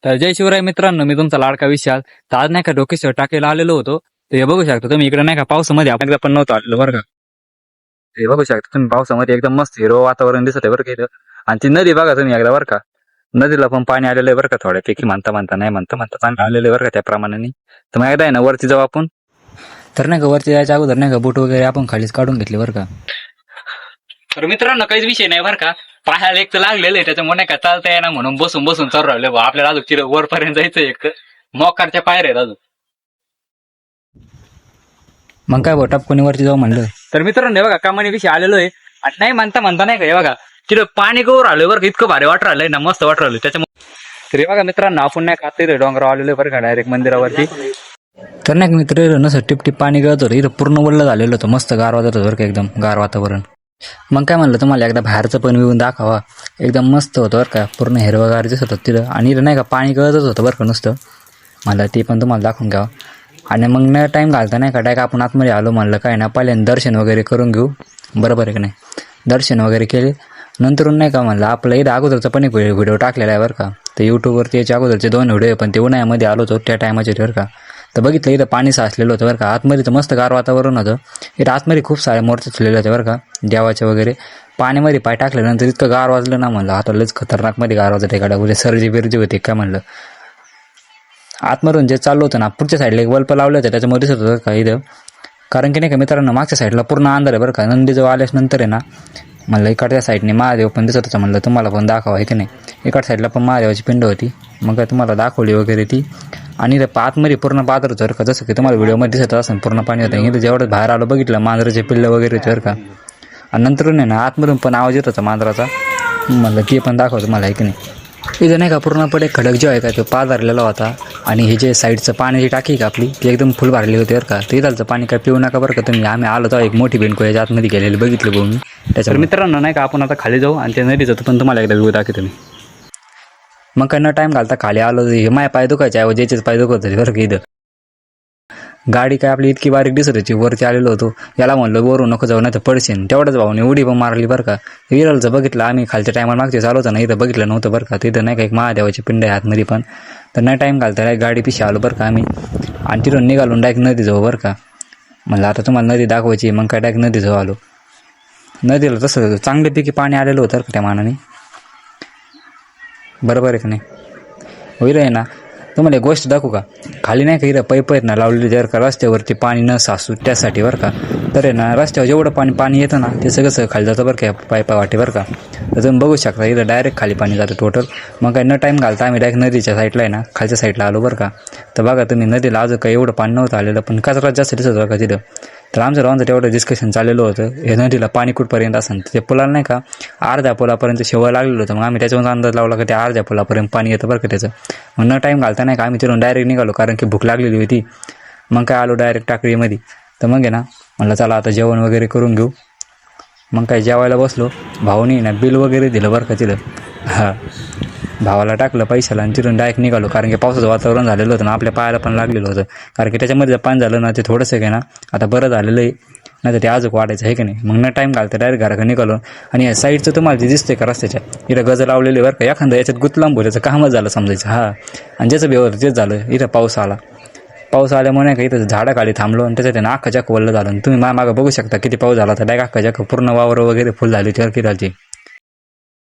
तर जय शिवराय मित्रांनो, मी तुमचा लाडका विशाल. तर आज नाही का डोकेश्वर टाकीला आलेलो होतो. तर हे बघू शकता तुम्ही इकडे नाही का पावसामध्ये आपण एकदा पण नव्हतं आलेलो बरं का. हे बघू शकता तुम्ही पावसामध्ये एकदम मस्त हिरो वातावरण दिसत आहे बरं का इथं. आणि ती नदी बघा तुम्ही एकदा बरं का. नदीला पण पाणी आलेलं आहे बरं का, थोड्यापैकी म्हणता नाही म्हणता चांगलं आलेलं आहे बरं का त्या प्रमाणाने. तर मग एकदा आहे ना वरती जाऊ आपण. तर नाही का वरती जायच्या अगोदर नाही का बूट वगैरे आपण खालीच काढून घेतले बरं का. तर मित्रांनो काहीच विषय नाही बरं का. पाहायला एक तर लागलेलं आहे, त्याच्यामुळे नाही का चालता येणार म्हणून बसून बसून चालू राहिले बा. आपल्याला अजून तिथं वरपर्यंत जायचं एक तर मोकारच्या पायऱ्या आहेत अजून. मग काय बोटा कोणी वरती जाऊ म्हणलं. तर मित्रांनो बघा कमानी विषय आलेलो आहे. आणि नाही म्हणता नाही का हे बघा तिथं पाणी गौर आलोय बरं का. इतकं भारी वाट राहिलंय ना, मस्त वाट राहिलं त्याच्यामुळे. तर हे बघा मित्रांनो आपण नाही का तिथे डोंगरावर आलेलो आहे बरं का, डायरेक्ट मंदिरावरती. तर नाही का मित्र नसं टिपटिप पाणी गळत होतं इथं, पूर्ण वल्ल झालेलं होतं, मस्त गार वाजत होतं बरं का, एकदम गार वातावरण. मग काय म्हणलं तुम्हाला एकदा बाहेरचं पण येऊन दाखवा. एकदम मस्त होतं बरं का, पूर्ण हिरवगार दिसत होतं तिथं. आणि इथं नाही का पाणी गळतच होतं बरं का नुसतं. मला ते पण तुम्हाला दाखवून घ्यावं. आणि मग न टाईम घालता नाही का डायरेक्ट आपण आतमध्ये आलो. म्हणलं काय ना पहिल्यांदा दर्शन वगैरे करून घेऊ, बरोबर आहे की नाही. दर्शन वगैरे केले नंतरून नाही का म्हणलं आपलं इथं अगोदरचं पण एक व्हिडिओ टाकलेला आहे बरं का. तर यूट्यूबवरती याच्या अगोदरचे 2 व्हिडिओ आहे, पण ते उन्हाळ्यामध्ये आलो होतो त्या टायमाचे बरं का. तर बघितलं इथं पाणी साचलेलं होतं बरं का. आतमध्ये तर मस्त गार वातावरण होतं. इथं आतमध्ये खूप साऱ्या मूर्ती ठेवलेल्या होत्या बरं का, देवाचे वगैरे. पाण्यामध्ये पाय टाकल्यानंतर इतकं गार वाजलं ना, म्हणलं आता लयच खतरनाकमध्ये गार वाजत एखाद्या उद्या सर्जी बिर्जी होते काय म्हणलं. आतमधून जे चाललं होतं ना, पुढच्या साईडला एक बल्ब लावले होते त्याच्यामध्ये दिसत होतं का इथं. कारण की नाही का मित्रांनो मागच्या साईडला पूर्ण अंधार आहे बरं का. नंदीजवळ आल्यास नंतर आहे ना म्हणलं इकडच्या साईडने महादेव पण दिसत होता. म्हणलं तुम्हाला पण दाखवा आहे की नाही. इकडच्या साईडला पण महादेवाची पिंड होती. मग काय तुम्हाला दाखवली वगैरे ती. आणि त्या आतमध्ये पूर्ण पात्र होतं का, जसं की तुम्हाला व्हिडिओमध्ये दिसत असेल पूर्ण पाणी होतं. इथं जेवढं बाहेर आलं बघितलं मांजराचे पिल्लं वगैरे होते बरं का. आणि नंतरून आहे ना आतमधून पण आवाज येत होता मांजराचा. म्हणलं ते पण दाखवतो मला आहे की नाही. इथं नाही का पूर्णपणे खडक जो आहे का तो पाझरलेला होता. आणि हे जे साईडचं पाण्याची टाकी का आपली ती एकदम फुल भरली होती बरं का. ते इथलचं पाणी काय पिऊ नका बरं का तुम्ही. आम्ही आलो तर एक मोठी बेंको याच्या आतमध्ये गेलेली बघितलं बघून मी. त्याच्यावर मित्रांनो नाही का आपण आता खाली जाऊ आणि ते नदी जातो पण तुम्हाला एकदा व्ह्यू दाखवतो मी. मग काय न टाईम घालता खाली आलो. हे माय पाय दुखायचे ऐवजी याचेच पाय दुखत होते बरं का. इथं गाडी काय आपली इतकी बारीक दिसत होती. वरती आलेलो होतो, याला म्हणलं वरून नको जाऊ नाही तर पडशीन. तेवढंच भाऊने उडी पण मारली बरं का. विरलचं बघितलं आम्ही खालच्या टायमाला मागचे चालू होतं ना, इथं बघितलं नव्हतं बरं का. तिथं नाही का एक महादेवाची पिंड आहे आतमध्ये पण. तर नाही टाईम घालता गाडी पिशी आलो बरं का आम्ही. आणि तिथून निघालून डायरेक्ट नदी जाऊ बरं का. म्हणलं आता तुम्हाला नदी दाखवायची. मग काय डायरेक्ट नदी जाऊ आलो. नदीला तसं चांगल्यापैकी पाणी आलेलं होतं का त्या मानाने, बरोबर आहे का नाही. होईल आहे ना. तुम्हाला एक गोष्ट दाखवू का. खाली नाही का इथं पैप आहेत ना लावलेली जर का रस्त्यावरती पाणी न साचू त्यासाठी बरं का. तर आहे ना रस्त्यावर जेवढं पाणी येतं ना ते सगळं खाली जातं बरं का पायपा वाटे बरं का. तर तुम्ही बघू शकता इथं डायरेक्ट खाली पाणी जातं टोटल. मग काय न टाईम घालता आम्ही डायरेक्ट नदीच्या साईडला आहे ना खालच्या साईडला आलो बरं का. तर बघा तुम्ही नदीला अजून काही एवढं पाणी नव्हतं आलेलं, पण कचरा जास्त दिसत होता का तिथं. तर आमचं राहून तेवढं डिस्कशन चाललेलं होतं हे नदीला पाणी कुठपर्यंत असेल. ते पुलाला नाही का अर्ध्या पुलापर्यंत शेवळ लागलेलं होतं. मग आम्ही त्याच्यावर अंदाज लावला की त्या अर्ध्या पुलापर्यंत पाणी येतं बरं का त्याचं. मग न टाईम घालता नाही का आम्ही तिथून डायरेक्ट निघालो, कारण की भूक लागलेली होती. मग काय आलो डायरेक्ट टाकळीमध्ये. तर मग आहे ना म्हणलं चला आता जेवण वगैरे करून घेऊ. मग काय जेवायला बसलो. भाऊनी ना बिल वगैरे दिलं बरं का तिथं. हां भावाला टाकलं पैशाला आणि तिथून डायरेक्ट निघालो. कारण की पावसाचं वातावरण झालेलं होतं ना, आपल्या पायाला पण लागलेलं होतं. कारण की त्याच्यामध्ये जर पाणी झालं ना ते थोडंसं काय ना आता बरं झालेलं आहे, नाही तर ते अजून वाढायचं आहे की नाही. मग न टाईम घालतं डायरेक्ट घराकडे निघालो. आणि साईडचं तुम्हाला जे दिसतंय का रस्त्याच्या इथं गजं लावलेली बरं का. एखादं याच्यात गुतलांब बोलायचं कामच झालं समजायचं. हां आणि ज्याचं बेवर तेच झालं. इथं पाऊस आल्यामुळे नाही का इथं झाडाखाली थांबलो आणि त्याच्यात ना अख्खा जाक वल्लं झालं. तुम्ही मागं बघू शकता किती पाऊस झाला तर डायरेक्ट अख्खा जाक पूर्ण वावर वगैरे फुल झाली तर की झाली.